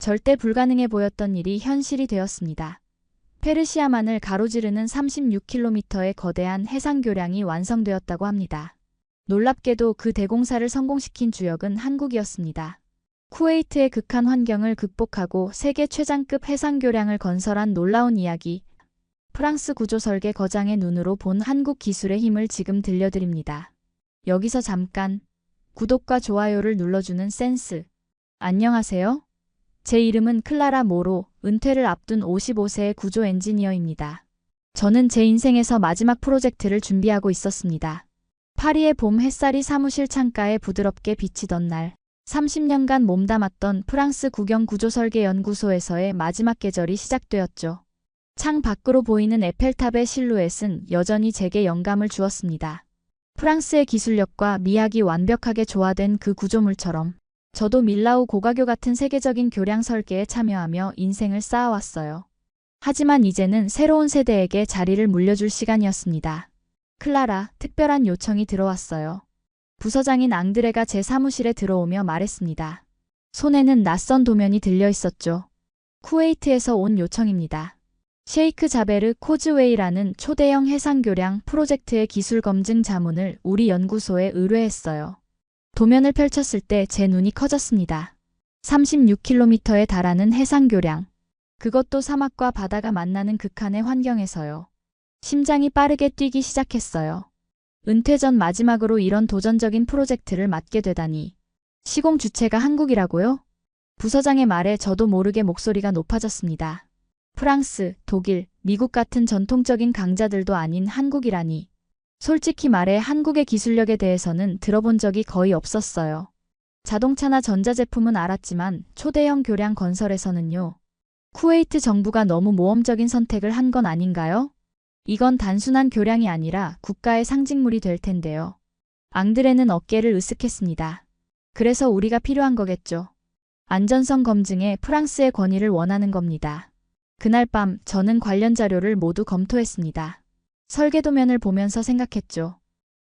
절대 불가능해 보였던 일이 현실이 되었습니다. 페르시아만을 가로지르는 36km의 거대한 해상교량이 완성되었다고 합니다. 놀랍게도 그 대공사를 성공시킨 주역은 한국이었습니다. 쿠웨이트의 극한 환경을 극복하고 세계 최장급 해상교량을 건설한 놀라운 이야기. 프랑스 구조 설계 거장의 눈으로 본 한국 기술의 힘을 지금 들려드립니다. 여기서 잠깐 구독과 좋아요를 눌러주는 센스. 안녕하세요. 제 이름은 클라라 모로, 은퇴를 앞둔 55세의 구조 엔지니어입니다. 저는 제 인생에서 마지막 프로젝트를 준비하고 있었습니다. 파리의 봄 햇살이 사무실 창가에 부드럽게 비치던 날, 30년간 몸담았던 프랑스 국영 구조설계 연구소에서의 마지막 계절이 시작되었죠. 창 밖으로 보이는 에펠탑의 실루엣은 여전히 제게 영감을 주었습니다. 프랑스의 기술력과 미학이 완벽하게 조화된 그 구조물처럼 저도 밀라우 고가교 같은 세계적인 교량 설계에 참여하며 인생을 쌓아왔어요. 하지만 이제는 새로운 세대에게 자리를 물려줄 시간이었습니다. 클라라, 특별한 요청이 들어왔어요. 부서장인 앙드레가 제 사무실에 들어오며 말했습니다. 손에는 낯선 도면이 들려 있었죠. 쿠웨이트에서 온 요청입니다. 셰이크 자베르 코즈웨이라는 초대형 해상교량 프로젝트의 기술 검증 자문을 우리 연구소에 의뢰했어요. 도면을 펼쳤을 때 제 눈이 커졌습니다. 36km에 달하는 해상교량. 그것도 사막과 바다가 만나는 극한의 환경에서요. 심장이 빠르게 뛰기 시작했어요. 은퇴 전 마지막으로 이런 도전적인 프로젝트를 맡게 되다니. 시공 주체가 한국이라고요? 부서장의 말에 저도 모르게 목소리가 높아졌습니다. 프랑스, 독일, 미국 같은 전통적인 강자들도 아닌 한국이라니. 솔직히 말해 한국의 기술력에 대해서는 들어본 적이 거의 없었어요. 자동차나 전자제품은 알았지만 초대형 교량 건설에서는요. 쿠웨이트 정부가 너무 모험적인 선택을 한 건 아닌가요? 이건 단순한 교량이 아니라 국가의 상징물이 될 텐데요. 앙드레는 어깨를 으쓱했습니다. 그래서 우리가 필요한 거겠죠. 안전성 검증에 프랑스의 권위를 원하는 겁니다. 그날 밤 저는 관련 자료를 모두 검토했습니다. 설계도면을 보면서 생각했죠.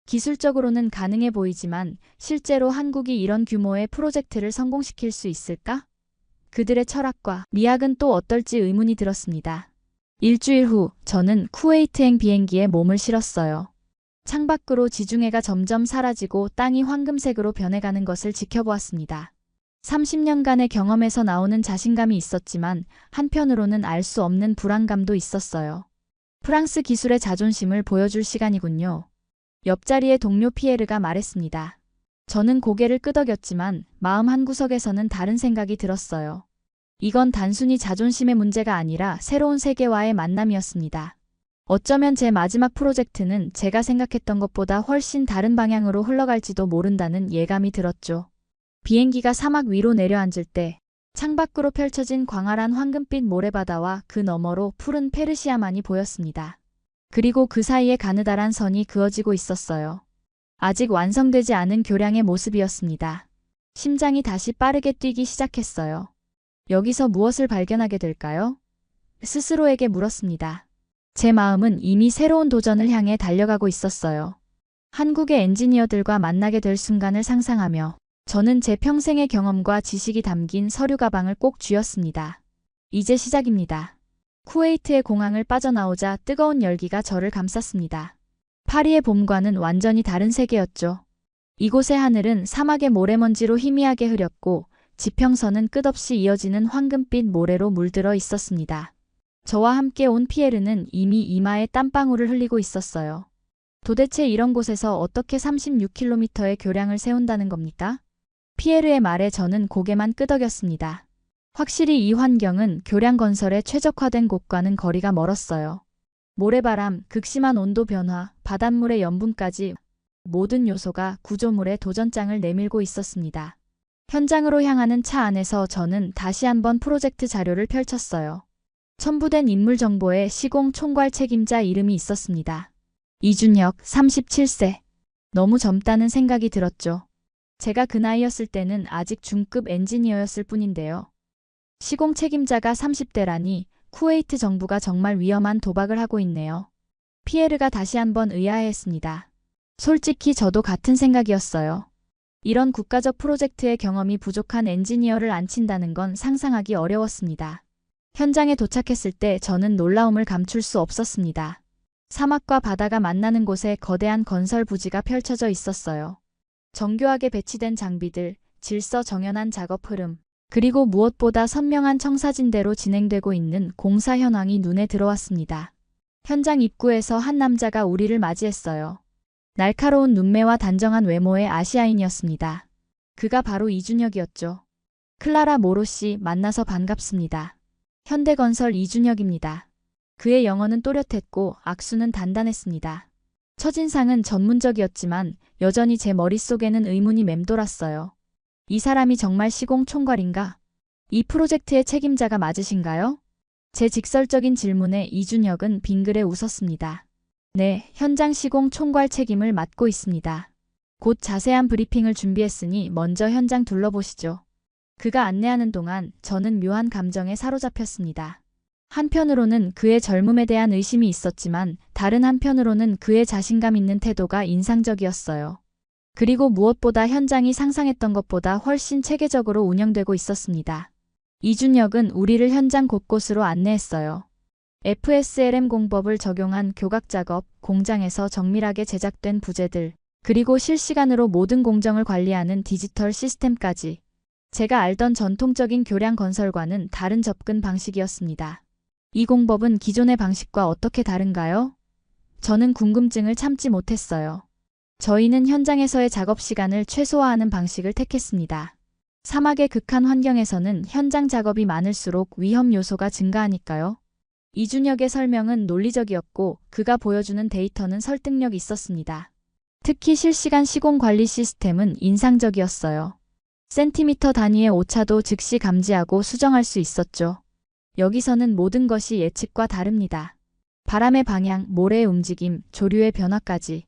기술적으로는 가능해 보이지만 실제로 한국이 이런 규모의 프로젝트를 성공시킬 수 있을까? 그들의 철학과 미학은 또 어떨지 의문이 들었습니다. 일주일 후 저는 쿠웨이트행 비행기에 몸을 실었어요. 창밖으로 지중해가 점점 사라지고 땅이 황금색으로 변해가는 것을 지켜보았습니다. 30년간의 경험에서 나오는 자신감이 있었지만 한편으로는 알 수 없는 불안감도 있었어요. 프랑스 기술의 자존심을 보여줄 시간이군요. 옆자리의 동료 피에르가 말했습니다. 저는 고개를 끄덕였지만 마음 한구석에서는 다른 생각이 들었어요. 이건 단순히 자존심의 문제가 아니라 새로운 세계와의 만남이었습니다. 어쩌면 제 마지막 프로젝트는 제가 생각했던 것보다 훨씬 다른 방향으로 흘러갈지도 모른다는 예감이 들었죠. 비행기가 사막 위로 내려앉을 때 창밖으로 펼쳐진 광활한 황금빛 모래바다와 그 너머로 푸른 페르시아만이 보였습니다. 그리고 그 사이에 가느다란 선이 그어지고 있었어요. 아직 완성되지 않은 교량의 모습이었습니다. 심장이 다시 빠르게 뛰기 시작했어요. 여기서 무엇을 발견하게 될까요? 스스로에게 물었습니다. 제 마음은 이미 새로운 도전을 향해 달려가고 있었어요. 한국의 엔지니어들과 만나게 될 순간을 상상하며 저는 제 평생의 경험과 지식이 담긴 서류 가방을 꼭 쥐었습니다. 이제 시작입니다. 쿠웨이트의 공항을 빠져나오자 뜨거운 열기가 저를 감쌌습니다. 파리의 봄과는 완전히 다른 세계였죠. 이곳의 하늘은 사막의 모래먼지로 희미하게 흐렸고 지평선은 끝없이 이어지는 황금빛 모래로 물들어 있었습니다. 저와 함께 온 피에르는 이미 이마에 땀방울을 흘리고 있었어요. 도대체 이런 곳에서 어떻게 36km의 교량을 세운다는 겁니까? 피에르의 말에 저는 고개만 끄덕였습니다. 확실히 이 환경은 교량 건설에 최적화된 곳과는 거리가 멀었어요. 모래바람, 극심한 온도 변화, 바닷물의 염분까지 모든 요소가 구조물의 도전장을 내밀고 있었습니다. 현장으로 향하는 차 안에서 저는 다시 한번 프로젝트 자료를 펼쳤어요. 첨부된 인물 정보에 시공 총괄 책임자 이름이 있었습니다. 이준혁, 37세. 너무 젊다는 생각이 들었죠. 제가 그 나이였을 때는 아직 중급 엔지니어였을 뿐인데요. 시공 책임자가 30대라니 쿠웨이트 정부가 정말 위험한 도박을 하고 있네요. 피에르가 다시 한번 의아해했습니다. 솔직히 저도 같은 생각이었어요. 이런 국가적 프로젝트의 경험이 부족한 엔지니어를 앉힌다는 건 상상하기 어려웠습니다. 현장에 도착했을 때 저는 놀라움을 감출 수 없었습니다. 사막과 바다가 만나는 곳에 거대한 건설 부지가 펼쳐져 있었어요. 정교하게 배치된 장비들, 질서정연한 작업 흐름, 그리고 무엇보다 선명한 청사진대로 진행되고 있는 공사 현황이 눈에 들어왔습니다. 현장 입구에서 한 남자가 우리를 맞이했어요. 날카로운 눈매와 단정한 외모의 아시아인이었습니다. 그가 바로 이준혁이었죠. 클라라 모로 씨, 만나서 반갑습니다. 현대건설 이준혁입니다. 그의 영어는 또렷했고 악수는 단단했습니다. 첫인상은 전문적이었지만 여전히 제 머릿속에는 의문이 맴돌았어요. 이 사람이 정말 시공총괄인가? 이 프로젝트의 책임자가 맞으신가요? 제 직설적인 질문에 이준혁은 빙그레 웃었습니다. 네, 현장 시공 총괄 책임을 맡고 있습니다. 곧 자세한 브리핑을 준비했으니 먼저 현장 둘러보시죠. 그가 안내하는 동안 저는 묘한 감정에 사로잡혔습니다. 한편으로는 그의 젊음에 대한 의심이 있었지만 다른 한편으로는 그의 자신감 있는 태도가 인상적이었어요. 그리고 무엇보다 현장이 상상했던 것보다 훨씬 체계적으로 운영되고 있었습니다. 이준혁은 우리를 현장 곳곳으로 안내했어요. FSLM 공법을 적용한 교각 작업, 공장에서 정밀하게 제작된 부재들, 그리고 실시간으로 모든 공정을 관리하는 디지털 시스템까지. 제가 알던 전통적인 교량 건설과는 다른 접근 방식이었습니다. 이 공법은 기존의 방식과 어떻게 다른가요? 저는 궁금증을 참지 못했어요. 저희는 현장에서의 작업 시간을 최소화하는 방식을 택했습니다. 사막의 극한 환경에서는 현장 작업이 많을수록 위험 요소가 증가하니까요. 이준혁의 설명은 논리적이었고 그가 보여주는 데이터는 설득력 있었습니다. 특히 실시간 시공 관리 시스템은 인상적이었어요. 센티미터 단위의 오차도 즉시 감지하고 수정할 수 있었죠. 여기서는 모든 것이 예측과 다릅니다. 바람의 방향, 모래의 움직임, 조류의 변화까지.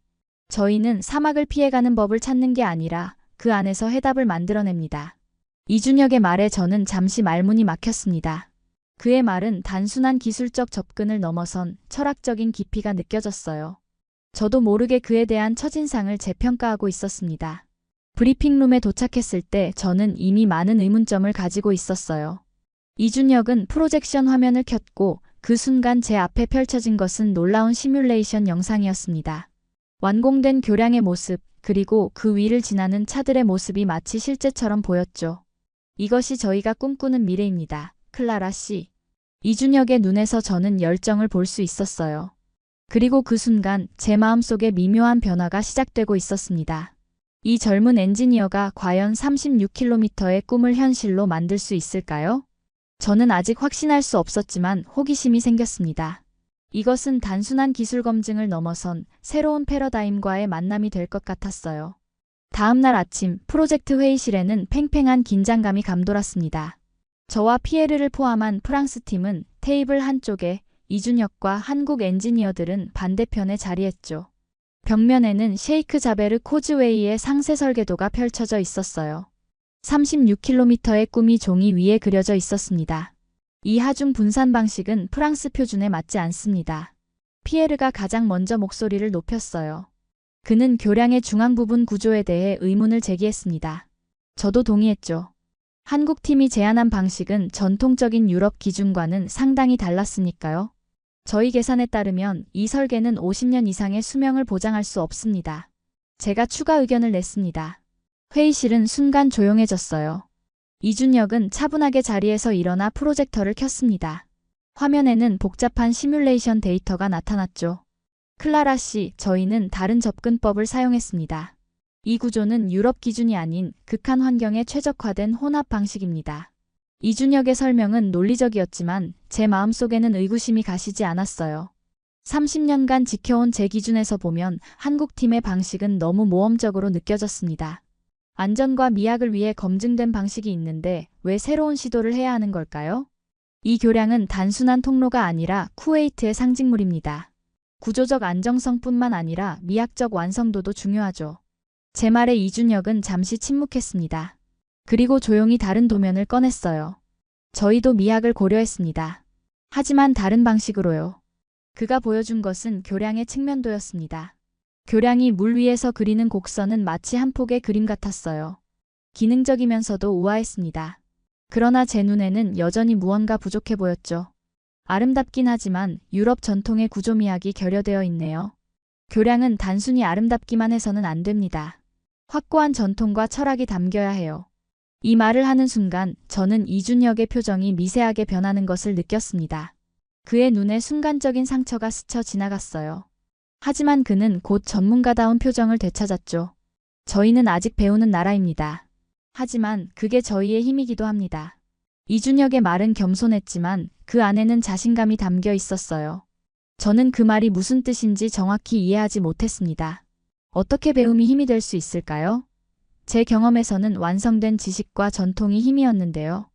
저희는 사막을 피해가는 법을 찾는 게 아니라 그 안에서 해답을 만들어냅니다. 이준혁의 말에 저는 잠시 말문이 막혔습니다. 그의 말은 단순한 기술적 접근을 넘어선 철학적인 깊이가 느껴졌어요. 저도 모르게 그에 대한 첫인상을 재평가하고 있었습니다. 브리핑룸에 도착했을 때 저는 이미 많은 의문점을 가지고 있었어요. 이준혁은 프로젝션 화면을 켰고 그 순간 제 앞에 펼쳐진 것은 놀라운 시뮬레이션 영상이었습니다. 완공된 교량의 모습, 그리고 그 위를 지나는 차들의 모습이 마치 실제처럼 보였죠. 이것이 저희가 꿈꾸는 미래입니다. 클라라 씨. 이준혁의 눈에서 저는 열정을 볼 수 있었어요. 그리고 그 순간 제 마음속에 미묘한 변화가 시작되고 있었습니다. 이 젊은 엔지니어가 과연 36km의 꿈을 현실로 만들 수 있을까요? 저는 아직 확신할 수 없었지만 호기심이 생겼습니다. 이것은 단순한 기술 검증을 넘어선 새로운 패러다임과의 만남이 될 것 같았어요. 다음 날 아침 프로젝트 회의실에는 팽팽한 긴장감이 감돌았습니다. 저와 피에르를 포함한 프랑스 팀은 테이블 한쪽에, 이준혁과 한국 엔지니어들은 반대편에 자리했죠. 벽면에는 셰이크 자베르 코즈웨이의 상세 설계도가 펼쳐져 있었어요. 36km의 꿈이 종이 위에 그려져 있었습니다. 이 하중 분산 방식은 프랑스 표준에 맞지 않습니다. 피에르가 가장 먼저 목소리를 높였어요. 그는 교량의 중앙 부분 구조에 대해 의문을 제기했습니다. 저도 동의했죠. 한국 팀이 제안한 방식은 전통적인 유럽 기준과는 상당히 달랐으니까요. 저희 계산에 따르면 이 설계는 50년 이상의 수명을 보장할 수 없습니다. 제가 추가 의견을 냈습니다. 회의실은 순간 조용해졌어요. 이준혁은 차분하게 자리에서 일어나 프로젝터를 켰습니다. 화면에는 복잡한 시뮬레이션 데이터가 나타났죠. 클라라 씨, 저희는 다른 접근법을 사용했습니다. 이 구조는 유럽 기준이 아닌 극한 환경에 최적화된 혼합 방식입니다. 이준혁의 설명은 논리적이었지만 제 마음속에는 의구심이 가시지 않았어요. 30년간 지켜온 제 기준에서 보면 한국팀의 방식은 너무 모험적으로 느껴졌습니다. 안전과 미학을 위해 검증된 방식이 있는데 왜 새로운 시도를 해야 하는 걸까요? 이 교량은 단순한 통로가 아니라 쿠웨이트의 상징물입니다. 구조적 안정성뿐만 아니라 미학적 완성도도 중요하죠. 제 말에 이준혁은 잠시 침묵했습니다. 그리고 조용히 다른 도면을 꺼냈어요. 저희도 미학을 고려했습니다. 하지만 다른 방식으로요. 그가 보여준 것은 교량의 측면도였습니다. 교량이 물 위에서 그리는 곡선은 마치 한 폭의 그림 같았어요. 기능적이면서도 우아했습니다. 그러나 제 눈에는 여전히 무언가 부족해 보였죠. 아름답긴 하지만 유럽 전통의 구조미학이 결여되어 있네요. 교량은 단순히 아름답기만 해서는 안 됩니다. 확고한 전통과 철학이 담겨야 해요. 이 말을 하는 순간 저는 이준혁의 표정이 미세하게 변하는 것을 느꼈습니다. 그의 눈에 순간적인 상처가 스쳐 지나갔어요. 하지만 그는 곧 전문가다운 표정을 되찾았죠. 저희는 아직 배우는 나라입니다. 하지만 그게 저희의 힘이기도 합니다. 이준혁의 말은 겸손했지만 그 안에는 자신감이 담겨 있었어요. 저는 그 말이 무슨 뜻인지 정확히 이해하지 못했습니다. 어떻게 배움이 힘이 될 수 있을까요? 제 경험에서는 완성된 지식과 전통이 힘이었는데요.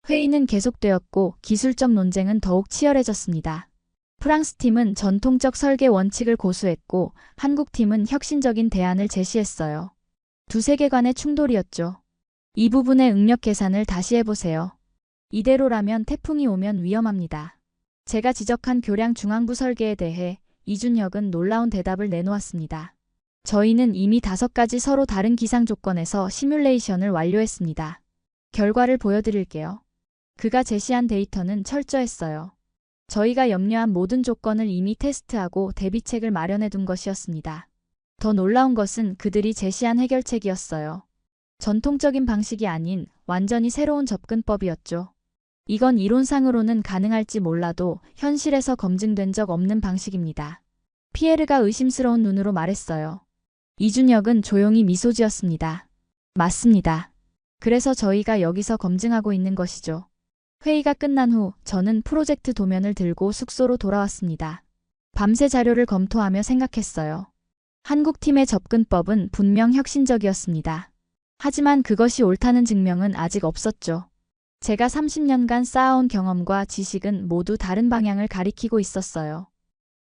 회의는 계속되었고 기술적 논쟁은 더욱 치열해졌습니다. 프랑스 팀은 전통적 설계 원칙을 고수했고 한국 팀은 혁신적인 대안을 제시했어요. 두 세계관의 충돌이었죠. 이 부분의 응력 계산을 다시 해보세요. 이대로라면 태풍이 오면 위험합니다. 제가 지적한 교량 중앙부 설계에 대해 이준혁은 놀라운 대답을 내놓았습니다. 저희는 이미 5가지 서로 다른 기상 조건에서 시뮬레이션을 완료했습니다. 결과를 보여드릴게요. 그가 제시한 데이터는 철저했어요. 저희가 염려한 모든 조건을 이미 테스트하고 대비책을 마련해 둔 것이었습니다. 더 놀라운 것은 그들이 제시한 해결책이었어요. 전통적인 방식이 아닌 완전히 새로운 접근법이었죠. 이건 이론상으로는 가능할지 몰라도 현실에서 검증된 적 없는 방식입니다. 피에르가 의심스러운 눈으로 말했어요. 이준혁은 조용히 미소 지었습니다. 맞습니다. 그래서 저희가 여기서 검증하고 있는 것이죠. 회의가 끝난 후 저는 프로젝트 도면을 들고 숙소로 돌아왔습니다. 밤새 자료를 검토하며 생각했어요. 한국팀의 접근법은 분명 혁신적이었습니다. 하지만 그것이 옳다는 증명은 아직 없었죠. 제가 30년간 쌓아온 경험과 지식은 모두 다른 방향을 가리키고 있었어요.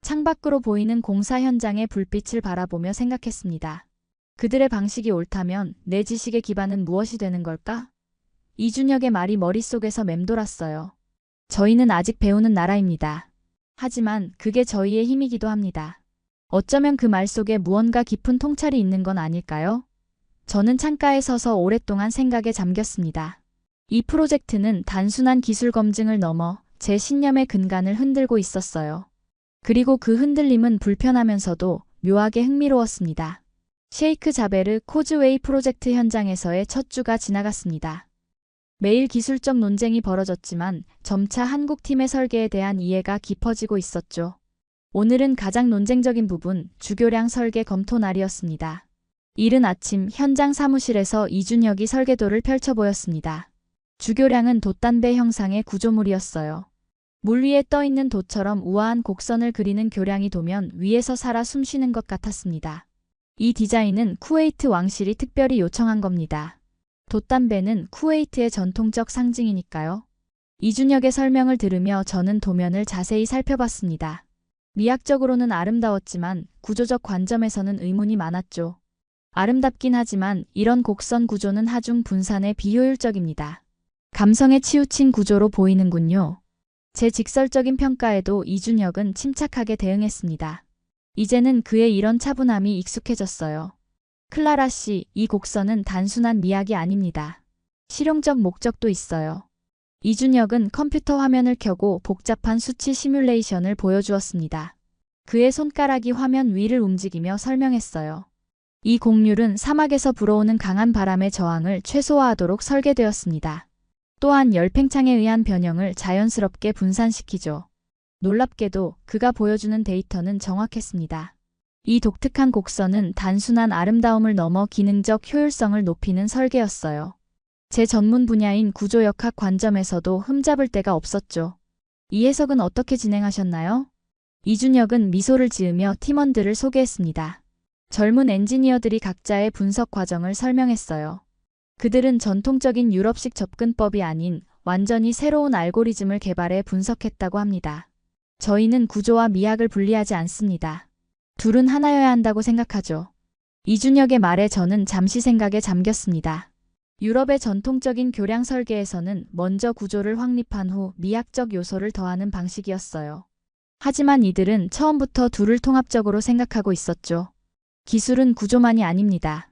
창밖으로 보이는 공사 현장의 불빛을 바라보며 생각했습니다. 그들의 방식이 옳다면 내 지식의 기반은 무엇이 되는 걸까? 이준혁의 말이 머릿속에서 맴돌았어요. 저희는 아직 배우는 나라입니다. 하지만 그게 저희의 힘이기도 합니다. 어쩌면 그 말 속에 무언가 깊은 통찰이 있는 건 아닐까요? 저는 창가에 서서 오랫동안 생각에 잠겼습니다. 이 프로젝트는 단순한 기술 검증을 넘어 제 신념의 근간을 흔들고 있었어요. 그리고 그 흔들림은 불편하면서도 묘하게 흥미로웠습니다. 셰이크 자베르 코즈웨이 프로젝트 현장에서의 첫 주가 지나갔습니다. 매일 기술적 논쟁이 벌어졌지만 점차 한국팀의 설계에 대한 이해가 깊어지고 있었죠. 오늘은 가장 논쟁적인 부분, 주교량 설계 검토 날이었습니다. 이른 아침 현장 사무실에서 이준혁이 설계도를 펼쳐 보였습니다. 주교량은 돛단배 형상의 구조물이었어요. 물 위에 떠있는 돛처럼 우아한 곡선을 그리는 교량이 도면 위에서 살아 숨쉬는 것 같았습니다. 이 디자인은 쿠웨이트 왕실이 특별히 요청한 겁니다. 돛단배는 쿠웨이트의 전통적 상징이니까요. 이준혁의 설명을 들으며 저는 도면을 자세히 살펴봤습니다. 미학적으로는 아름다웠지만 구조적 관점에서는 의문이 많았죠. 아름답긴 하지만 이런 곡선 구조는 하중 분산에 비효율적입니다. 감성에 치우친 구조로 보이는군요. 제 직설적인 평가에도 이준혁은 침착하게 대응했습니다. 이제는 그의 이런 차분함이 익숙해졌어요. 클라라 씨, 이 곡선은 단순한 미학이 아닙니다. 실용적 목적도 있어요. 이준혁은 컴퓨터 화면을 켜고 복잡한 수치 시뮬레이션을 보여주었습니다. 그의 손가락이 화면 위를 움직이며 설명했어요. 이 곡률은 사막에서 불어오는 강한 바람의 저항을 최소화하도록 설계되었습니다. 또한 열팽창에 의한 변형을 자연스럽게 분산시키죠. 놀랍게도 그가 보여주는 데이터는 정확했습니다. 이 독특한 곡선은 단순한 아름다움을 넘어 기능적 효율성을 높이는 설계였어요. 제 전문 분야인 구조역학 관점에서도 흠잡을 데가 없었죠. 이 해석은 어떻게 진행하셨나요? 이준혁은 미소를 지으며 팀원들을 소개했습니다. 젊은 엔지니어들이 각자의 분석 과정을 설명했어요. 그들은 전통적인 유럽식 접근법이 아닌 완전히 새로운 알고리즘을 개발해 분석했다고 합니다. 저희는 구조와 미학을 분리하지 않습니다. 둘은 하나여야 한다고 생각하죠. 이준혁의 말에 저는 잠시 생각에 잠겼습니다. 유럽의 전통적인 교량 설계에서는 먼저 구조를 확립한 후 미학적 요소를 더하는 방식이었어요. 하지만 이들은 처음부터 둘을 통합적으로 생각하고 있었죠. 기술은 구조만이 아닙니다.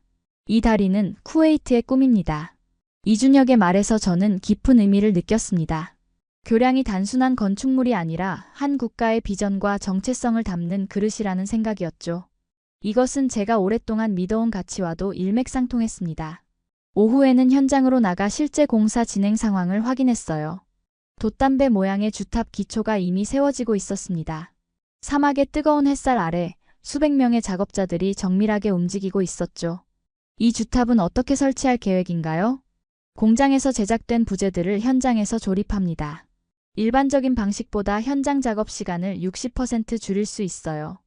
이 다리는 쿠웨이트의 꿈입니다. 이준혁의 말에서 저는 깊은 의미를 느꼈습니다. 교량이 단순한 건축물이 아니라 한 국가의 비전과 정체성을 담는 그릇이라는 생각이었죠. 이것은 제가 오랫동안 믿어온 가치와도 일맥상통했습니다. 오후에는 현장으로 나가 실제 공사 진행 상황을 확인했어요. 돛담배 모양의 주탑 기초가 이미 세워지고 있었습니다. 사막의 뜨거운 햇살 아래 수백 명의 작업자들이 정밀하게 움직이고 있었죠. 이 주탑은 어떻게 설치할 계획인가요? 공장에서 제작된 부재들을 현장에서 조립합니다. 일반적인 방식보다 현장 작업 시간을 60% 줄일 수 있어요.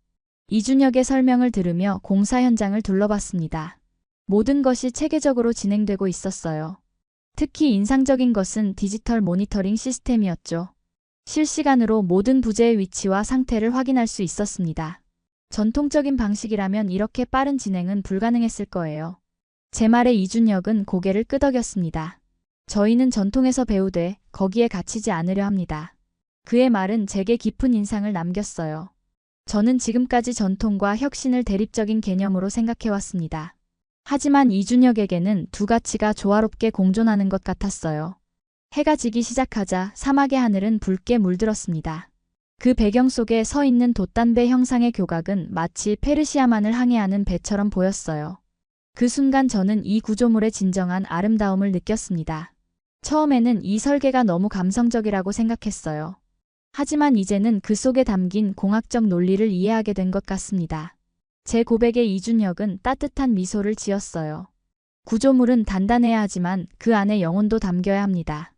이준혁의 설명을 들으며 공사 현장을 둘러봤습니다. 모든 것이 체계적으로 진행되고 있었어요. 특히 인상적인 것은 디지털 모니터링 시스템이었죠. 실시간으로 모든 부재의 위치와 상태를 확인할 수 있었습니다. 전통적인 방식이라면 이렇게 빠른 진행은 불가능했을 거예요. 제 말에 이준혁은 고개를 끄덕였습니다. 저희는 전통에서 배우되 거기에 갇히지 않으려 합니다. 그의 말은 제게 깊은 인상을 남겼어요. 저는 지금까지 전통과 혁신을 대립적인 개념으로 생각해왔습니다. 하지만 이준혁에게는 두 가치가 조화롭게 공존하는 것 같았어요. 해가 지기 시작하자 사막의 하늘은 붉게 물들었습니다. 그 배경 속에 서 있는 돛담배 형상의 교각은 마치 페르시아만을 항해하는 배처럼 보였어요. 그 순간 저는 이 구조물의 진정한 아름다움을 느꼈습니다. 처음에는 이 설계가 너무 감성적이라고 생각했어요. 하지만 이제는 그 속에 담긴 공학적 논리를 이해하게 된 것 같습니다. 제 고백에 이준혁은 따뜻한 미소를 지었어요. 구조물은 단단해야 하지만 그 안에 영혼도 담겨야 합니다.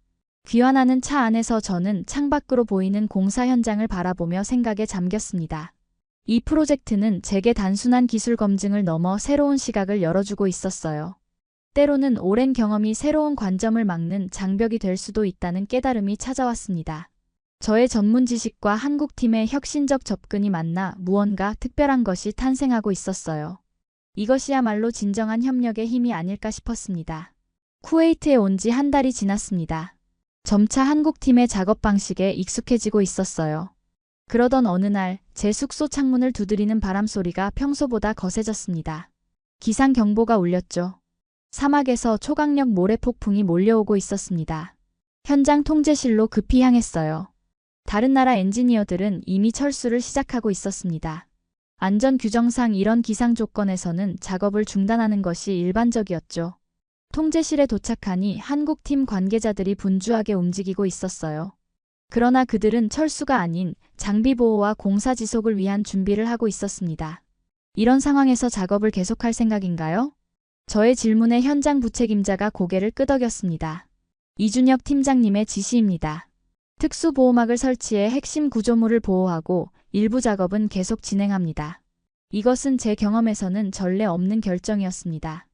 귀환하는 차 안에서 저는 창밖으로 보이는 공사 현장을 바라보며 생각에 잠겼습니다. 이 프로젝트는 제게 단순한 기술 검증을 넘어 새로운 시각을 열어주고 있었어요. 때로는 오랜 경험이 새로운 관점을 막는 장벽이 될 수도 있다는 깨달음이 찾아왔습니다. 저의 전문 지식과 한국팀의 혁신적 접근이 만나 무언가 특별한 것이 탄생하고 있었어요. 이것이야말로 진정한 협력의 힘이 아닐까 싶었습니다. 쿠웨이트에 온 지 한 달이 지났습니다. 점차 한국팀의 작업 방식에 익숙해지고 있었어요. 그러던 어느 날 제 숙소 창문을 두드리는 바람소리가 평소보다 거세졌습니다. 기상경보가 울렸죠. 사막에서 초강력 모래폭풍이 몰려오고 있었습니다. 현장 통제실로 급히 향했어요. 다른 나라 엔지니어들은 이미 철수를 시작하고 있었습니다. 안전 규정상 이런 기상 조건에서는 작업을 중단하는 것이 일반적이었죠. 통제실에 도착하니 한국팀 관계자들이 분주하게 움직이고 있었어요. 그러나 그들은 철수가 아닌 장비 보호와 공사 지속을 위한 준비를 하고 있었습니다. 이런 상황에서 작업을 계속할 생각인가요? 저의 질문에 현장 부책임자가 고개를 끄덕였습니다. 이준혁 팀장님의 지시입니다. 특수보호막을 설치해 핵심 구조물을 보호하고 일부 작업은 계속 진행합니다. 이것은 제 경험에서는 전례 없는 결정이었습니다.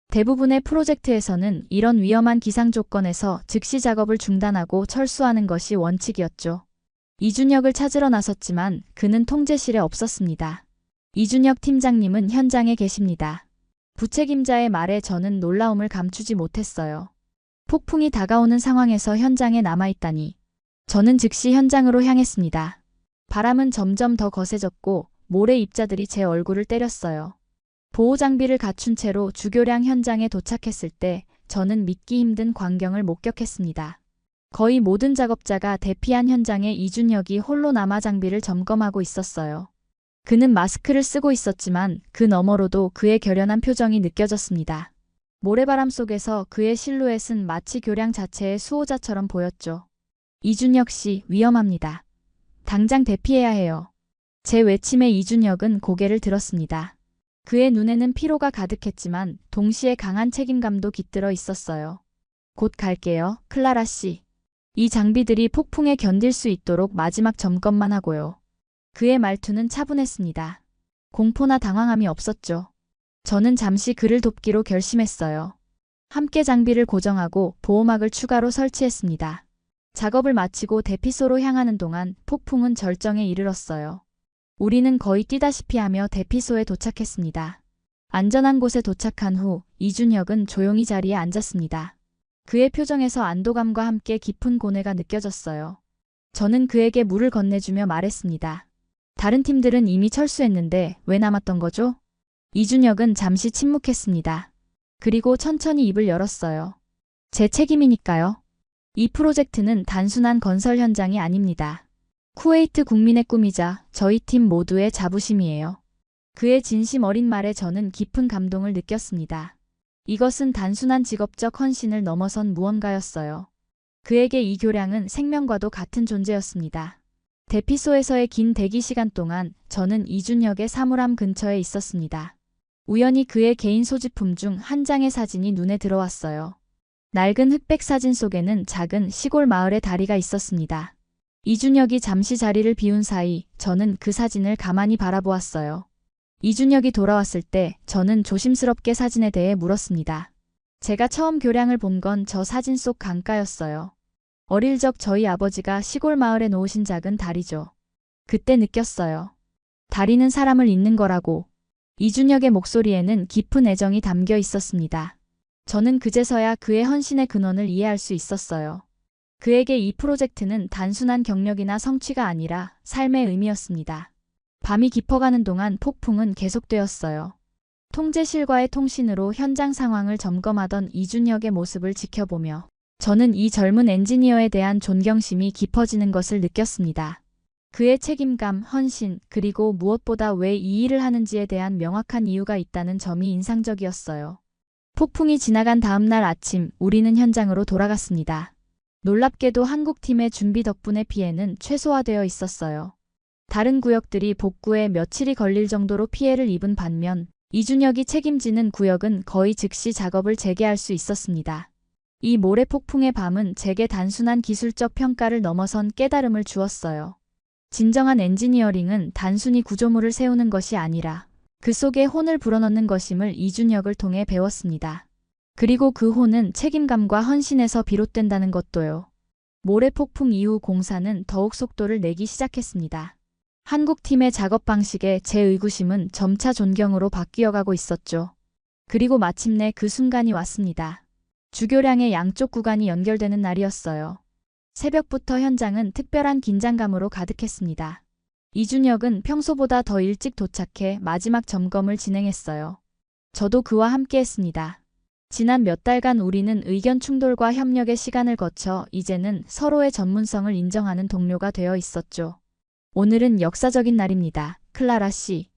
대부분의 프로젝트에서는 이런 위험한 기상 조건에서 즉시 작업을 중단하고 철수하는 것이 원칙이었죠. 이준혁을 찾으러 나섰지만 그는 통제실에 없었습니다. 이준혁 팀장님은 현장에 계십니다. 부책임자의 말에 저는 놀라움을 감추지 못했어요. 폭풍이 다가오는 상황에서 현장에 남아있다니. 저는 즉시 현장으로 향했습니다. 바람은 점점 더 거세졌고 모래 입자들이 제 얼굴을 때렸어요. 보호장비를 갖춘 채로 주교량 현장에 도착했을 때 저는 믿기 힘든 광경을 목격했습니다. 거의 모든 작업자가 대피한 현장에 이준혁이 홀로 남아 장비를 점검하고 있었어요. 그는 마스크를 쓰고 있었지만 그 너머로도 그의 결연한 표정이 느껴졌습니다. 모래바람 속에서 그의 실루엣은 마치 교량 자체의 수호자처럼 보였죠. 이준혁 씨, 위험합니다. 당장 대피해야 해요. 제 외침에 이준혁은 고개를 들었습니다. 그의 눈에는 피로가 가득했지만 동시에 강한 책임감도 깃들어 있었어요. 곧 갈게요, 클라라 씨. 이 장비들이 폭풍에 견딜 수 있도록 마지막 점검만 하고요. 그의 말투는 차분했습니다. 공포나 당황함이 없었죠. 저는 잠시 그를 돕기로 결심했어요. 함께 장비를 고정하고 보호막을 추가로 설치했습니다. 작업을 마치고 대피소로 향하는 동안 폭풍은 절정에 이르렀어요. 우리는 거의 뛰다시피 하며 대피소에 도착했습니다. 안전한 곳에 도착한 후 이준혁은 조용히 자리에 앉았습니다. 그의 표정에서 안도감과 함께 깊은 고뇌가 느껴졌어요. 저는 그에게 물을 건네주며 말했습니다. 다른 팀들은 이미 철수했는데 왜 남았던 거죠? 이준혁은 잠시 침묵했습니다. 그리고 천천히 입을 열었어요. 제 책임이니까요. 이 프로젝트는 단순한 건설 현장이 아닙니다. 쿠웨이트 국민의 꿈이자 저희 팀 모두의 자부심이에요. 그의 진심 어린 말에 저는 깊은 감동을 느꼈습니다. 이것은 단순한 직업적 헌신을 넘어선 무언가였어요. 그에게 이 교량은 생명과도 같은 존재였습니다. 대피소에서의 긴 대기 시간 동안 저는 이준혁의 사물함 근처에 있었습니다. 우연히 그의 개인 소지품 중 한 장의 사진이 눈에 들어왔어요. 낡은 흑백 사진 속에는 작은 시골 마을의 다리가 있었습니다. 이준혁이 잠시 자리를 비운 사이 저는 그 사진을 가만히 바라보았어요. 이준혁이 돌아왔을 때 저는 조심스럽게 사진에 대해 물었습니다. 제가 처음 교량을 본 건 저 사진 속 강가였어요. 어릴 적 저희 아버지가 시골 마을에 놓으신 작은 다리죠. 그때 느꼈어요. 다리는 사람을 잇는 거라고. 이준혁의 목소리에는 깊은 애정이 담겨 있었습니다. 저는 그제서야 그의 헌신의 근원을 이해할 수 있었어요. 그에게 이 프로젝트는 단순한 경력이나 성취가 아니라 삶의 의미였습니다. 밤이 깊어가는 동안 폭풍은 계속되었어요. 통제실과의 통신으로 현장 상황을 점검하던 이준혁의 모습을 지켜보며 저는 이 젊은 엔지니어에 대한 존경심이 깊어지는 것을 느꼈습니다. 그의 책임감, 헌신, 그리고 무엇보다 왜 이 일을 하는지에 대한 명확한 이유가 있다는 점이 인상적이었어요. 폭풍이 지나간 다음 날 아침, 우리는 현장으로 돌아갔습니다. 놀랍게도 한국팀의 준비 덕분에 피해는 최소화되어 있었어요. 다른 구역들이 복구에 며칠이 걸릴 정도로 피해를 입은 반면 이준혁이 책임지는 구역은 거의 즉시 작업을 재개할 수 있었습니다. 이 모래폭풍의 밤은 제게 단순한 기술적 평가를 넘어선 깨달음을 주었어요. 진정한 엔지니어링은 단순히 구조물을 세우는 것이 아니라 그 속에 혼을 불어넣는 것임을 이준혁을 통해 배웠습니다. 그리고 그 혼은 책임감과 헌신에서 비롯된다는 것도요. 모래폭풍 이후 공사는 더욱 속도를 내기 시작했습니다. 한국팀의 작업 방식에 제 의구심은 점차 존경으로 바뀌어가고 있었죠. 그리고 마침내 그 순간이 왔습니다. 주교량의 양쪽 구간이 연결되는 날이었어요. 새벽부터 현장은 특별한 긴장감으로 가득했습니다. 이준혁은 평소보다 더 일찍 도착해 마지막 점검을 진행했어요. 저도 그와 함께했습니다. 지난 몇 달간 우리는 의견 충돌과 협력의 시간을 거쳐 이제는 서로의 전문성을 인정하는 동료가 되어 있었죠. 오늘은 역사적인 날입니다. 클라라 씨.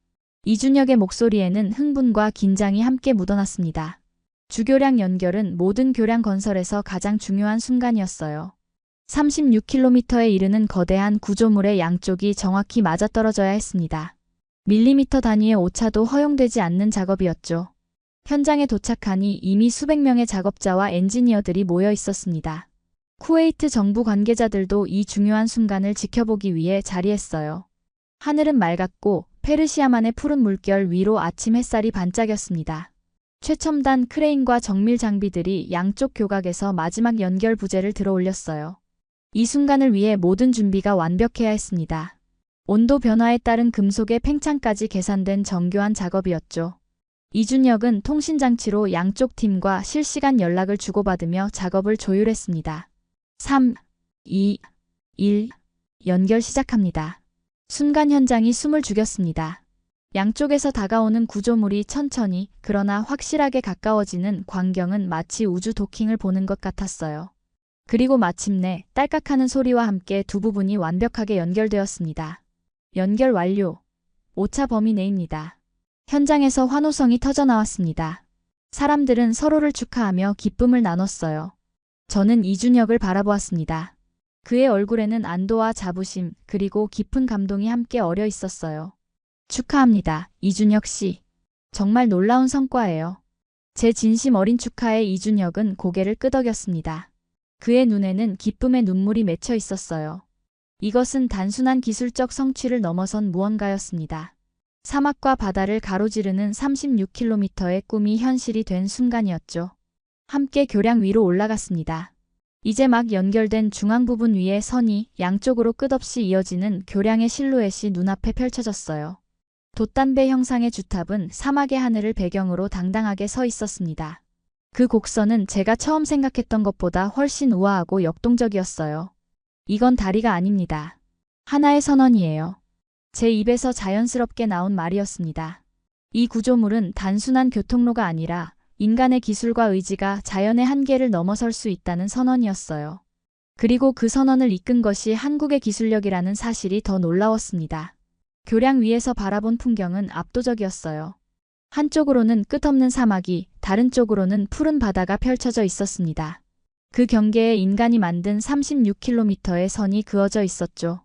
이준혁의 목소리에는 흥분과 긴장이 함께 묻어났습니다. 주교량 연결은 모든 교량 건설에서 가장 중요한 순간이었어요. 36km에 이르는 거대한 구조물의 양쪽이 정확히 맞아떨어져야 했습니다. 밀리미터 단위의 오차도 허용되지 않는 작업이었죠. 현장에 도착하니 이미 수백 명의 작업자와 엔지니어들이 모여 있었습니다. 쿠웨이트 정부 관계자들도 이 중요한 순간을 지켜보기 위해 자리했어요. 하늘은 맑았고 페르시아만의 푸른 물결 위로 아침 햇살이 반짝였습니다. 최첨단 크레인과 정밀 장비들이 양쪽 교각에서 마지막 연결 부재를 들어 올렸어요. 이 순간을 위해 모든 준비가 완벽해야 했습니다. 온도 변화에 따른 금속의 팽창까지 계산된 정교한 작업이었죠. 이준혁은 통신장치로 양쪽 팀과 실시간 연락을 주고받으며 작업을 조율했습니다. 3, 2, 1, 연결 시작합니다. 순간 현장이 숨을 죽였습니다. 양쪽에서 다가오는 구조물이 천천히 그러나 확실하게 가까워지는 광경은 마치 우주 도킹을 보는 것 같았어요. 그리고 마침내 딸깍하는 소리와 함께 두 부분이 완벽하게 연결되었습니다. 연결 완료. 오차 범위 내입니다. 현장에서 환호성이 터져나왔습니다. 사람들은 서로를 축하하며 기쁨을 나눴어요. 저는 이준혁을 바라보았습니다. 그의 얼굴에는 안도와 자부심 그리고 깊은 감동이 함께 어려 있었어요. 축하합니다, 이준혁 씨. 정말 놀라운 성과예요. 제 진심 어린 축하에 이준혁은 고개를 끄덕였습니다. 그의 눈에는 기쁨의 눈물이 맺혀 있었어요. 이것은 단순한 기술적 성취를 넘어선 무언가였습니다. 사막과 바다를 가로지르는 36km의 꿈이 현실이 된 순간이었죠. 함께 교량 위로 올라갔습니다. 이제 막 연결된 중앙 부분 위에 선이 양쪽으로 끝없이 이어지는 교량의 실루엣이 눈앞에 펼쳐졌어요. 돛담배 형상의 주탑은 사막의 하늘을 배경으로 당당하게 서 있었습니다. 그 곡선은 제가 처음 생각했던 것보다 훨씬 우아하고 역동적이었어요. 이건 다리가 아닙니다. 하나의 선언이에요. 제 입에서 자연스럽게 나온 말이었습니다. 이 구조물은 단순한 교통로가 아니라 인간의 기술과 의지가 자연의 한계를 넘어설 수 있다는 선언이었어요. 그리고 그 선언을 이끈 것이 한국의 기술력이라는 사실이 더 놀라웠습니다. 교량 위에서 바라본 풍경은 압도적이었어요. 한쪽으로는 끝없는 사막이, 다른 쪽으로는 푸른 바다가 펼쳐져 있었습니다. 그 경계에 인간이 만든 36km의 선이 그어져 있었죠.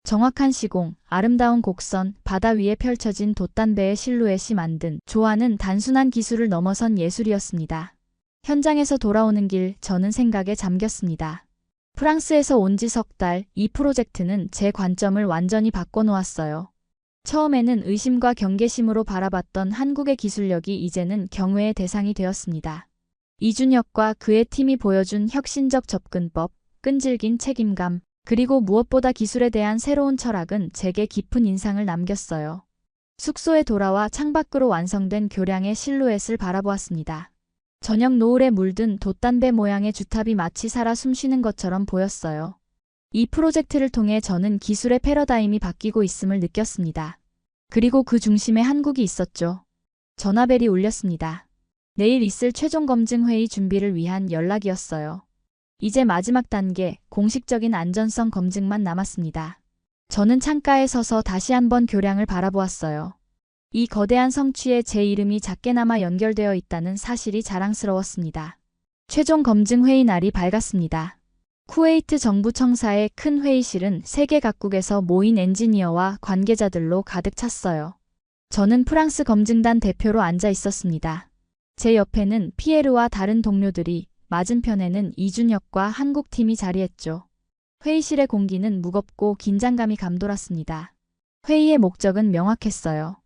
정확한 시공, 아름다운 곡선, 바다 위에 펼쳐진 돛단배의 실루엣이 만든 조화는 단순한 기술을 넘어선 예술이었습니다. 현장에서 돌아오는 길, 저는 생각에 잠겼습니다. 프랑스에서 온 지 석 달, 이 프로젝트는 제 관점을 완전히 바꿔놓았어요. 처음에는 의심과 경계심으로 바라봤던 한국의 기술력이 이제는 경외의 대상이 되었습니다. 이준혁과 그의 팀이 보여준 혁신적 접근법, 끈질긴 책임감, 그리고 무엇보다 기술에 대한 새로운 철학은 제게 깊은 인상을 남겼어요. 숙소에 돌아와 창밖으로 완성된 교량의 실루엣을 바라보았습니다. 저녁 노을에 물든 돛단배 모양의 주탑이 마치 살아 숨쉬는 것처럼 보였어요. 이 프로젝트를 통해 저는 기술의 패러다임이 바뀌고 있음을 느꼈습니다. 그리고 그 중심에 한국이 있었죠. 전화벨이 울렸습니다. 내일 있을 최종 검증 회의 준비를 위한 연락이었어요. 이제 마지막 단계, 공식적인 안전성 검증만 남았습니다. 저는 창가에 서서 다시 한번 교량을 바라보았어요. 이 거대한 성취에 제 이름이 작게나마 연결되어 있다는 사실이 자랑스러웠습니다. 최종 검증 회의 날이 밝았습니다. 쿠웨이트 정부 청사의 큰 회의실은 세계 각국에서 모인 엔지니어와 관계자들로 가득 찼어요. 저는 프랑스 검증단 대표로 앉아 있었습니다. 제 옆에는 피에르와 다른 동료들이, 맞은편에는 이준혁과 한국팀이 자리했죠. 회의실의 공기는 무겁고 긴장감이 감돌았습니다. 회의의 목적은 명확했어요.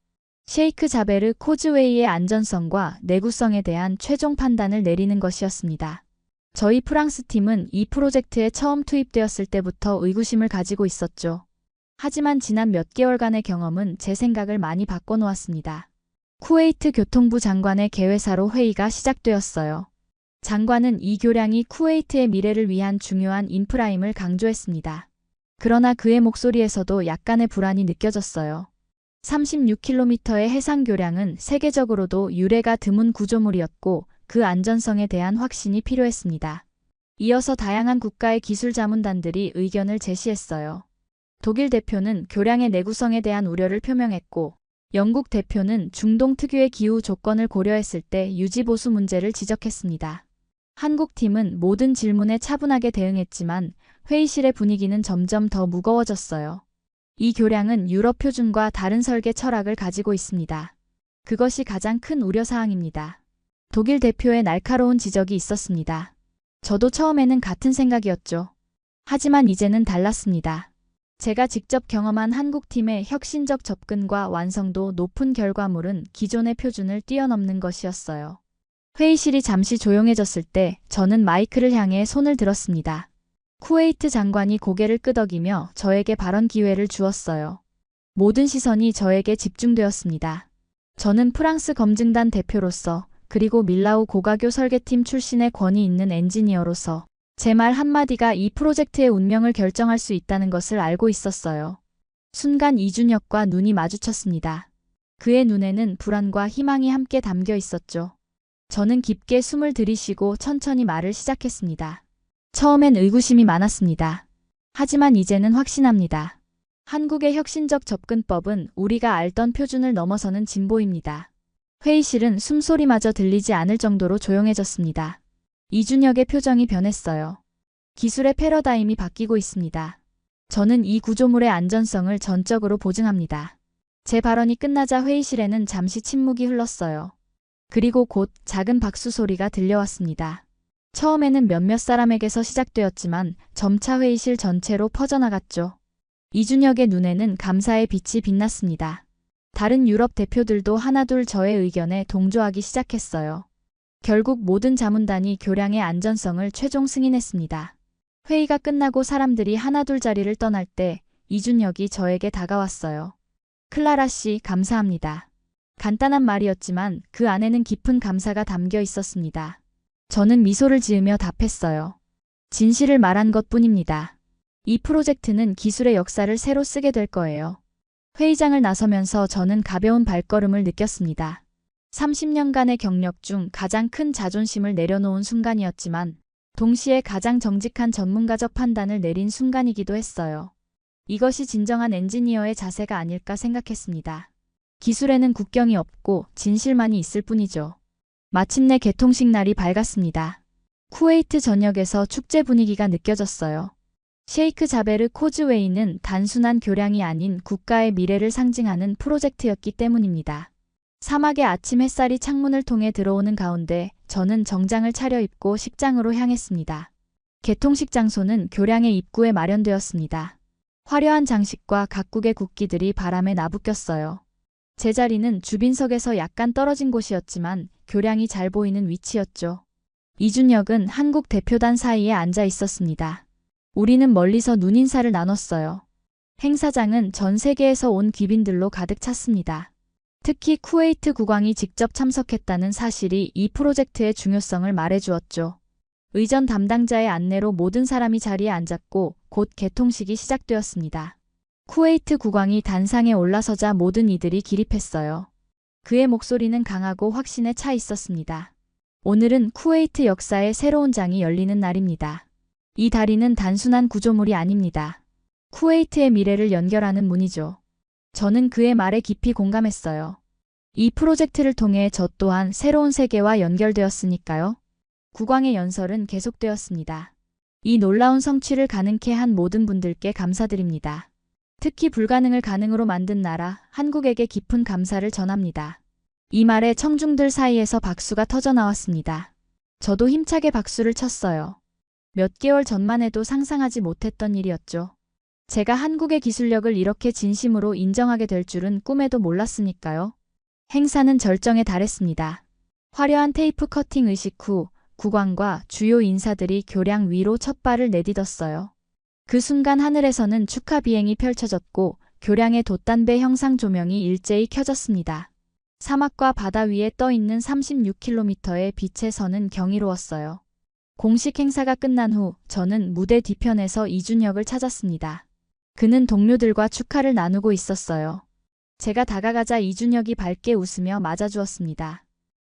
셰이크 자베르 코즈웨이의 안전성과 내구성에 대한 최종 판단을 내리는 것이었습니다. 저희 프랑스 팀은 이 프로젝트에 처음 투입되었을 때부터 의구심을 가지고 있었죠. 하지만 지난 몇 개월간의 경험은 제 생각을 많이 바꿔놓았습니다. 쿠웨이트 교통부 장관의 개회사로 회의가 시작되었어요. 장관은 이 교량이 쿠웨이트의 미래를 위한 중요한 인프라임을 강조했습니다. 그러나 그의 목소리에서도 약간의 불안이 느껴졌어요. 36km의 해상 교량은 세계적으로도 유례가 드문 구조물이었고 그 안전성에 대한 확신이 필요했습니다. 이어서 다양한 국가의 기술 자문단들이 의견을 제시했어요. 독일 대표는 교량의 내구성에 대한 우려를 표명했고, 영국 대표는 중동 특유의 기후 조건을 고려했을 때 유지보수 문제를 지적했습니다. 한국 팀은 모든 질문에 차분하게 대응했지만 회의실의 분위기는 점점 더 무거워졌어요. 이 교량은 유럽 표준과 다른 설계 철학을 가지고 있습니다. 그것이 가장 큰 우려사항입니다. 독일 대표의 날카로운 지적이 있었습니다. 저도 처음에는 같은 생각이었죠. 하지만 이제는 달랐습니다. 제가 직접 경험한 한국팀의 혁신적 접근과 완성도 높은 결과물은 기존의 표준을 뛰어넘는 것이었어요. 회의실이 잠시 조용해졌을 때 저는 마이크를 향해 손을 들었습니다. 쿠웨이트 장관이 고개를 끄덕이며 저에게 발언 기회를 주었어요. 모든 시선이 저에게 집중되었습니다. 저는 프랑스 검증단 대표로서, 그리고 밀라우 고가교 설계팀 출신의 권위 있는 엔지니어로서 제 말 한마디가 이 프로젝트의 운명을 결정할 수 있다는 것을 알고 있었어요. 순간 이준혁과 눈이 마주쳤습니다. 그의 눈에는 불안과 희망이 함께 담겨 있었죠. 저는 깊게 숨을 들이쉬고 천천히 말을 시작했습니다. 처음엔 의구심이 많았습니다. 하지만 이제는 확신합니다. 한국의 혁신적 접근법은 우리가 알던 표준을 넘어서는 진보입니다. 회의실은 숨소리마저 들리지 않을 정도로 조용해졌습니다. 이준혁의 표정이 변했어요. 기술의 패러다임이 바뀌고 있습니다. 저는 이 구조물의 안전성을 전적으로 보증합니다. 제 발언이 끝나자 회의실에는 잠시 침묵이 흘렀어요. 그리고 곧 작은 박수 소리가 들려왔습니다. 처음에는 몇몇 사람에게서 시작되었지만 점차 회의실 전체로 퍼져나갔죠. 이준혁의 눈에는 감사의 빛이 빛났습니다. 다른 유럽 대표들도 하나둘 저의 의견에 동조하기 시작했어요. 결국 모든 자문단이 교량의 안전성을 최종 승인했습니다. 회의가 끝나고 사람들이 하나둘 자리를 떠날 때 이준혁이 저에게 다가왔어요. 클라라 씨, 감사합니다. 간단한 말이었지만 그 안에는 깊은 감사가 담겨 있었습니다. 저는 미소를 지으며 답했어요. 진실을 말한 것뿐입니다. 이 프로젝트는 기술의 역사를 새로 쓰게 될 거예요. 회의장을 나서면서 저는 가벼운 발걸음을 느꼈습니다. 30년간의 경력 중 가장 큰 자존심을 내려놓은 순간이었지만 동시에 가장 정직한 전문가적 판단을 내린 순간이기도 했어요. 이것이 진정한 엔지니어의 자세가 아닐까 생각했습니다. 기술에는 국경이 없고 진실만이 있을 뿐이죠. 마침내 개통식 날이 밝았습니다. 쿠웨이트 전역에서 축제 분위기가 느껴졌어요. 셰이크 자베르 코즈웨이는 단순한 교량이 아닌 국가의 미래를 상징하는 프로젝트였기 때문입니다. 사막의 아침 햇살이 창문을 통해 들어오는 가운데 저는 정장을 차려입고 식장으로 향했습니다. 개통식 장소는 교량의 입구에 마련되었습니다. 화려한 장식과 각국의 국기들이 바람에 나부꼈어요. 제 자리는 주빈석에서 약간 떨어진 곳이었지만 교량이 잘 보이는 위치였죠. 이준혁은 한국 대표단 사이에 앉아 있었습니다. 우리는 멀리서 눈인사를 나눴어요. 행사장은 전 세계에서 온 귀빈들로 가득 찼습니다. 특히 쿠웨이트 국왕이 직접 참석했다는 사실이 이 프로젝트의 중요성을 말해주었죠. 의전 담당자의 안내로 모든 사람이 자리에 앉았고 곧 개통식이 시작되었습니다. 쿠웨이트 국왕이 단상에 올라서자 모든 이들이 기립했어요. 그의 목소리는 강하고 확신에 차 있었습니다. 오늘은 쿠웨이트 역사의 새로운 장이 열리는 날입니다. 이 다리는 단순한 구조물이 아닙니다. 쿠웨이트의 미래를 연결하는 문이죠. 저는 그의 말에 깊이 공감했어요. 이 프로젝트를 통해 저 또한 새로운 세계와 연결되었으니까요. 국왕의 연설은 계속되었습니다. 이 놀라운 성취를 가능케 한 모든 분들께 감사드립니다. 특히 불가능을 가능으로 만든 나라 한국에게 깊은 감사를 전합니다. 이 말에 청중들 사이에서 박수가 터져 나왔습니다. 저도 힘차게 박수를 쳤어요. 몇 개월 전만 해도 상상하지 못했던 일이었죠. 제가 한국의 기술력을 이렇게 진심으로 인정하게 될 줄은 꿈에도 몰랐으니까요. 행사는 절정에 달했습니다. 화려한 테이프 커팅 의식 후 국왕과 주요 인사들이 교량 위로 첫 발을 내딛었어요. 그 순간 하늘에서는 축하 비행이 펼쳐졌고 교량의 돛단배 형상 조명이 일제히 켜졌습니다. 사막과 바다 위에 떠있는 36km의 빛의 선은 경이로웠어요. 공식 행사가 끝난 후 저는 무대 뒤편에서 이준혁을 찾았습니다. 그는 동료들과 축하를 나누고 있었어요. 제가 다가가자 이준혁이 밝게 웃으며 맞아주었습니다.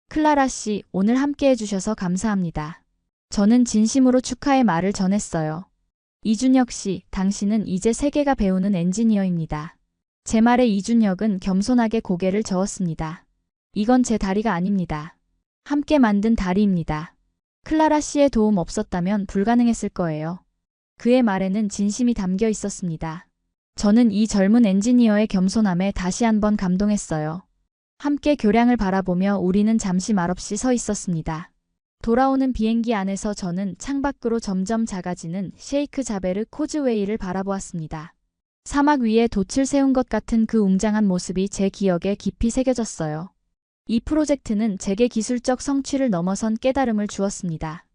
클라라 씨, 오늘 함께 해주셔서 감사합니다. 저는 진심으로 축하의 말을 전했어요. 이준혁 씨, 당신은 이제 세계가 배우는 엔지니어입니다. 제 말에 이준혁은 겸손하게 고개를 저었습니다. 이건 제 다리가 아닙니다. 함께 만든 다리입니다. 클라라 씨의 도움 없었다면 불가능했을 거예요. 그의 말에는 진심이 담겨 있었습니다. 저는 이 젊은 엔지니어의 겸손함에 다시 한번 감동했어요. 함께 교량을 바라보며 우리는 잠시 말없이 서 있었습니다. 돌아오는 비행기 안에서 저는 창밖으로 점점 작아지는 셰이크 자베르 코즈웨이를 바라보았습니다. 사막 위에 돛을 세운 것 같은 그 웅장한 모습이 제 기억에 깊이 새겨졌어요. 이 프로젝트는 제게 기술적 성취를 넘어선 깨달음을 주었습니다.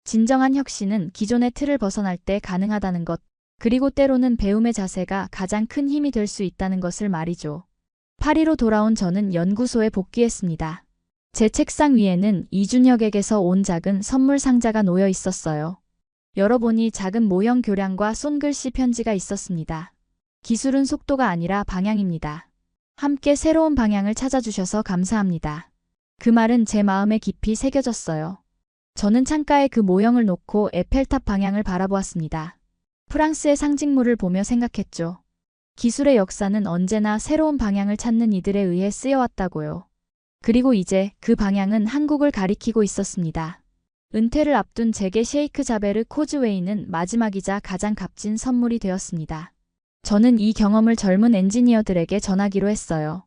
진정한 혁신은 기존의 틀을 벗어날 때 가능하다는 것, 그리고 때로는 배움의 자세가 가장 큰 힘이 될 수 있다는 것을 말이죠. 파리로 돌아온 저는 연구소에 복귀했습니다. 제 책상 위에는 이준혁에게서 온 작은 선물 상자가 놓여 있었어요. 열어보니 작은 모형 교량과 손글씨 편지가 있었습니다. 기술은 속도가 아니라 방향입니다. 함께 새로운 방향을 찾아주셔서 감사합니다. 그 말은 제 마음에 깊이 새겨졌어요. 저는 창가에 그 모형을 놓고 에펠탑 방향을 바라보았습니다. 프랑스의 상징물을 보며 생각했죠. 기술의 역사는 언제나 새로운 방향을 찾는 이들에 의해 쓰여왔다고요. 그리고 이제 그 방향은 한국을 가리키고 있었습니다. 은퇴를 앞둔 제게 셰이크 자베르 코즈웨이는 마지막이자 가장 값진 선물이 되었습니다. 저는 이 경험을 젊은 엔지니어들에게 전하기로 했어요.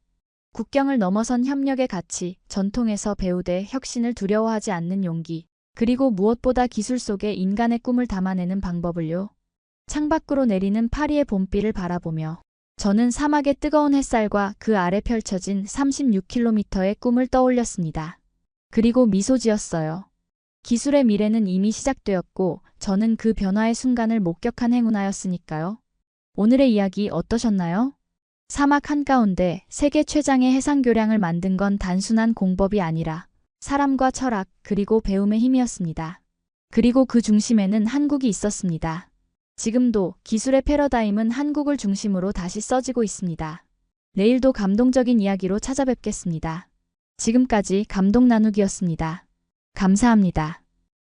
국경을 넘어선 협력의 가치, 전통에서 배우되 혁신을 두려워하지 않는 용기, 그리고 무엇보다 기술 속에 인간의 꿈을 담아내는 방법을요. 창밖으로 내리는 파리의 봄비를 바라보며 저는 사막의 뜨거운 햇살과 그 아래 펼쳐진 36km의 꿈을 떠올렸습니다. 그리고 미소 지었어요. 기술의 미래는 이미 시작되었고 저는 그 변화의 순간을 목격한 행운아였으니까요. 오늘의 이야기 어떠셨나요? 사막 한가운데 세계 최장의 해상교량을 만든 건 단순한 공법이 아니라 사람과 철학 그리고 배움의 힘이었습니다. 그리고 그 중심에는 한국이 있었습니다. 지금도 기술의 패러다임은 한국을 중심으로 다시 써지고 있습니다. 내일도 감동적인 이야기로 찾아뵙겠습니다. 지금까지 감동 나누기였습니다. 감사합니다.